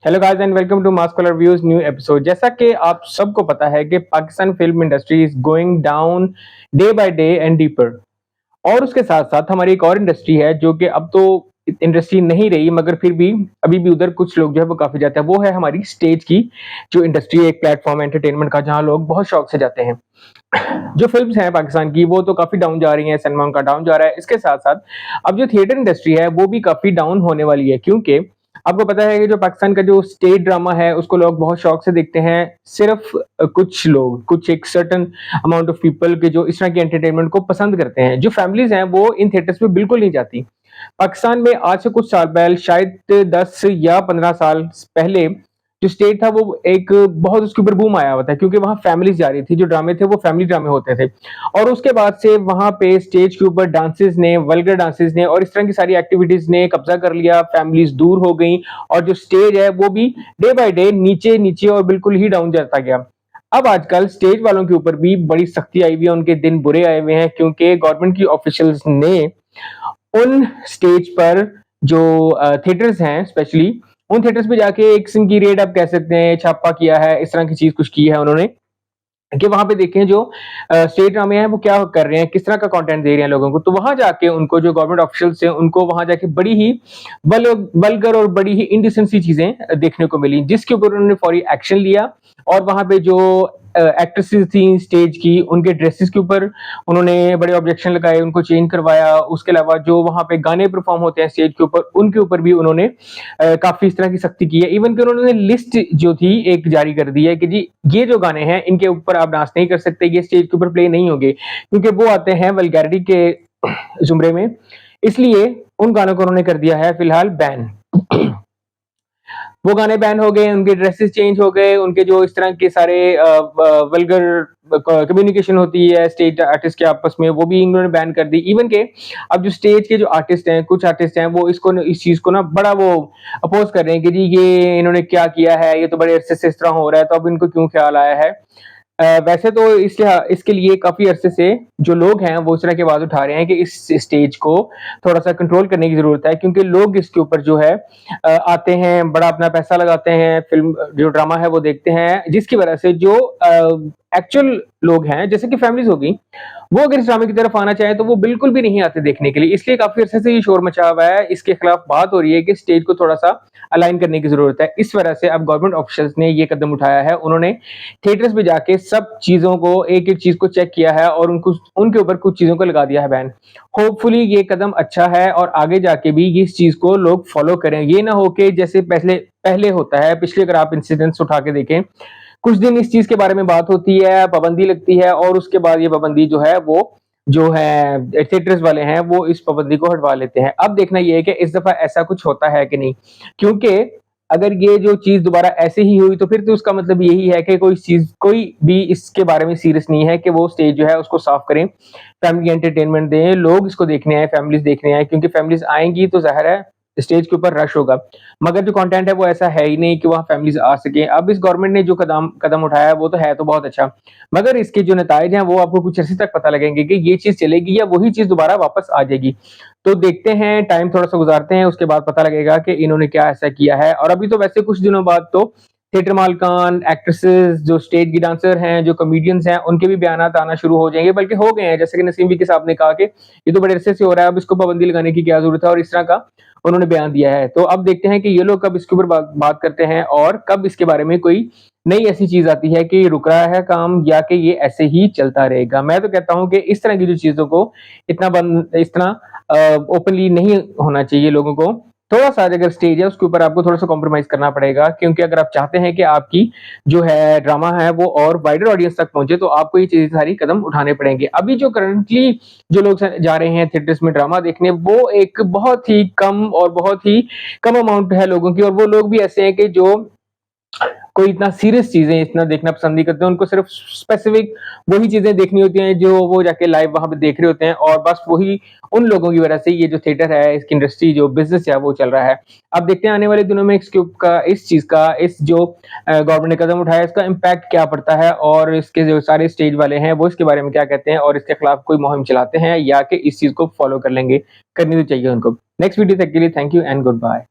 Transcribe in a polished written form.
Hello guys and welcome to mass colour views new episode. जैसा कि आप सबको पता है कि Pakistan film industry is going down day by day and deeper. और उसके साथ साथ हमारी एक और इंडस्ट्री है जो कि अब तो इंडस्ट्री नहीं रही, मगर फिर भी अभी भी उधर कुछ लोग जो है वो काफी जाते हैं। वो है हमारी स्टेज की जो इंडस्ट्री है, एक प्लेटफॉर्म एंटरटेनमेंट का जहां लोग बहुत शौक से जाते हैं। जो फिल्म्स हैं पाकिस्तान की वो तो काफी डाउन जा रही हैं, सिनेमा का डाउन जा रहा है। इसके साथ साथ अब जो थिएटर इंडस्ट्री है वो भी काफी डाउन होने वाली है, क्योंकि आपको पता है कि जो पाकिस्तान का जो स्टेट ड्रामा है उसको लोग बहुत शौक से देखते हैं। सिर्फ कुछ लोग, कुछ एक सर्टन अमाउंट ऑफ पीपल के जो इस तरह की एंटरटेनमेंट को पसंद करते हैं। जो फैमिलीज हैं वो इन थिएटर्स पे बिल्कुल नहीं जाती। पाकिस्तान में आज से कुछ साल पहले, शायद 10 या 15 साल पहले, जो स्टेट था वो एक बहुत उसके ऊपर बूम आया हुआ था, क्योंकि वहां फैमिलीज जा रही थी। जो ड्रामे थे वो फैमिली ड्रामे होते थे। और उसके बाद से वहां पे स्टेज के ऊपर डांसेस ने, वल्गर डांसेस ने और इस तरह की सारी एक्टिविटीज ने कब्जा कर लिया। फैमिलीज दूर हो गई और जो स्टेज है वो भी डे बाय डे नीचे नीचे और बिल्कुल ही डाउन जाता गया। अब आजकल स्टेज वालों के ऊपर भी बड़ी सख्ती आई हुई है, उनके दिन बुरे आए हुए हैं, क्योंकि गवर्नमेंट की ऑफिशियल्स ने उन स्टेज पर जो थिएटर्स हैं स्पेशली, उन थिएटर्स पे जाके एक किस्म की रेड, आप कह सकते हैं, छापा किया है। इस तरह की चीज कुछ की है उन्होंने कि वहां पे देखें जो स्टेट ड्रामे हैं वो क्या कर रहे हैं, किस तरह का कंटेंट दे रहे हैं लोगों को। तो वहां जाके उनको, जो गवर्नमेंट ऑफिशियल्स हैं, उनको वहां जाके बड़ी ही वल्गर और बड़ी ही इंडिसेंसी चीजें देखने को मिली, जिसके ऊपर उन्होंने फौरी एक्शन लिया। और वहां पे जो एक्ट्रेसेस थी स्टेज की, उनके ड्रेसेस के ऊपर उन्होंने बड़े ऑब्जेक्शन लगाए, उनको चेंज करवाया। उसके अलावा जो वहां पे गाने परफॉर्म होते हैं स्टेज के ऊपर, उनके ऊपर भी उन्होंने काफी इस तरह की सख्ती की है। इवन कि उन्होंने लिस्ट जो थी एक जारी कर दी है कि जी ये जो गाने हैं इनके ऊपर आप डांस नहीं कर सकते, ये स्टेज के ऊपर प्ले नहीं होंगे, क्योंकि वो आते हैं वल्गैरिटी के जुमरे में। इसलिए उन गानों को उन्होंने कर दिया है फिलहाल बैन। वो गाने बैन हो गए, उनके ड्रेसेस चेंज हो गए, उनके जो इस तरह के सारे वल्गर कम्युनिकेशन होती है स्टेज आर्टिस्ट के आपस में, वो भी इन्होंने बैन कर दी। इवन के अब जो स्टेज के जो आर्टिस्ट हैं, कुछ आर्टिस्ट हैं, वो इसको, इस चीज को ना बड़ा वो अपोज कर रहे हैं कि जी ये इन्होंने क्या किया है, ये तो बड़े अरसे से इस तरह हो रहा है, तो अब इनको क्यों ख्याल आया है। वैसे तो इसके लिए काफी अरसे से जो लोग हैं वो इस तरह की आवाज उठा रहे हैं कि इस स्टेज को थोड़ा सा कंट्रोल करने की जरूरत है, क्योंकि लोग इसके ऊपर जो है आते हैं, बड़ा अपना पैसा लगाते हैं, फिल्म जो ड्रामा है वो देखते हैं, जिसकी वजह से जो एक्चुअल लोग हैं, जैसे कि फैमिलीज होगी, वो अगर इस ड्रामे की तरफ आना चाहे तो वो बिल्कुल भी नहीं आते देखने के लिए। इसलिए काफी अरसे से ये शोर मचा हुआ है, इसके खिलाफ बात हो रही है कि स्टेज को थोड़ा सा अलाइन करने की जरूरत है। इस वजह से अब गवर्नमेंट ऑफिशियल्स ने ये कदम उठाया है। उन्होंने थिएटर्स में जाके सब चीजों को, एक एक चीज को चेक किया है और उनको, उनके ऊपर कुछ चीजों को लगा दिया है बैन। होपफुली ये कदम अच्छा है और आगे जाके भी इस चीज को लोग फॉलो करें। ये ना हो कि जैसे पहले पहले होता है, पिछले अगर आप इंसिडेंट्स उठा के देखें, कुछ दिन इस चीज के बारे में बात होती है, पाबंदी लगती है, और उसके बाद ये पाबंदी जो है वो, जो है थिएटर्स वाले हैं, वो इस पाबंदी को हटवा लेते हैं। अब देखना ये है कि इस दफा ऐसा कुछ होता है कि नहीं, क्योंकि अगर ये जो चीज दोबारा ऐसे ही हुई तो फिर तो उसका मतलब यही है कि कोई भी इसके बारे में सीरियस नहीं है कि वो स्टेज जो है उसको साफ करें, फैमिली एंटरटेनमेंट दें, लोग इसको देखने आए, फैमिलीज देखने आए, क्योंकि फैमिलीज आएंगी तो जाहिर है स्टेज के ऊपर रश होगा। मगर जो कंटेंट है वो ऐसा है ही नहीं कि वहाँ फैमिलीज आ सके। अब इस गवर्नमेंट ने जो कदम कदम उठाया है वो तो है तो बहुत अच्छा, मगर इसके जो नतीजे हैं वो आपको कुछ अर्से तक पता लगेंगे कि ये चीज चलेगी या वही चीज दोबारा वापस आ जाएगी। तो देखते हैं, टाइम थोड़ा सा गुजारते हैं, उसके बाद पता लगेगा कि इन्होंने क्या ऐसा किया है। और अभी तो वैसे कुछ दिनों बाद तो थिएटर मालकान, एक्ट्रेसेस, जो स्टेज की डांसर हैं, जो कॉमेडियंस हैं, उनके भी बयान आना शुरू हो जाएंगे, बल्कि हो गए हैं। जैसे कि नसीम विकी साहब ने कहा कि ये तो बड़े अरसे से हो रहा है, अब इसको पाबंदी लगाने की क्या जरूरत है, और इस तरह का उन्होंने बयान दिया है। तो अब देखते हैं कि ये लोग कब इसके ऊपर बात करते हैं और कब इसके बारे में कोई नई ऐसी चीज आती है कि रुक रहा है काम, या कि ये ऐसे ही चलता रहेगा। मैं तो कहता हूं कि इस तरह की जो चीजों को इतना ओपनली नहीं होना चाहिए लोगों को। थोड़ा सा अगर स्टेज है उसके ऊपर आपको थोड़ा सा कॉम्प्रोमाइज करना पड़ेगा, क्योंकि अगर आप चाहते हैं कि आपकी जो है ड्रामा है वो और वाइडर ऑडियंस तक पहुंचे, तो आपको ये चीजें सारी कदम उठाने पड़ेंगे। अभी जो करंटली जो लोग जा रहे हैं थिएटर्स में ड्रामा देखने, वो एक बहुत ही कम और बहुत ही कम अमाउंट है लोगों की, और वो लोग भी ऐसे हैं कि जो कोई इतना सीरियस चीजें इतना देखना पसंद नहीं करते। उनको सिर्फ स्पेसिफिक वही चीजें देखनी होती हैं जो वो जाके लाइव वहां पे देख रहे होते हैं, और बस वही उन लोगों की वजह से ये जो थिएटर है, इसकी इंडस्ट्री, जो बिजनेस है, वो चल रहा है। अब देखते हैं आने वाले दिनों में इस चीज का, इस जो गवर्नमेंट ने कदम उठाया, इसका इम्पैक्ट क्या पड़ता है, और इसके जो सारे स्टेज वाले हैं वो इसके बारे में क्या कहते हैं, और इसके खिलाफ कोई मुहिम चलाते हैं या कि इस चीज को फॉलो कर लेंगे। करनी तो चाहिए उनको। नेक्स्ट वीडियो तक के लिए thank you and good bye.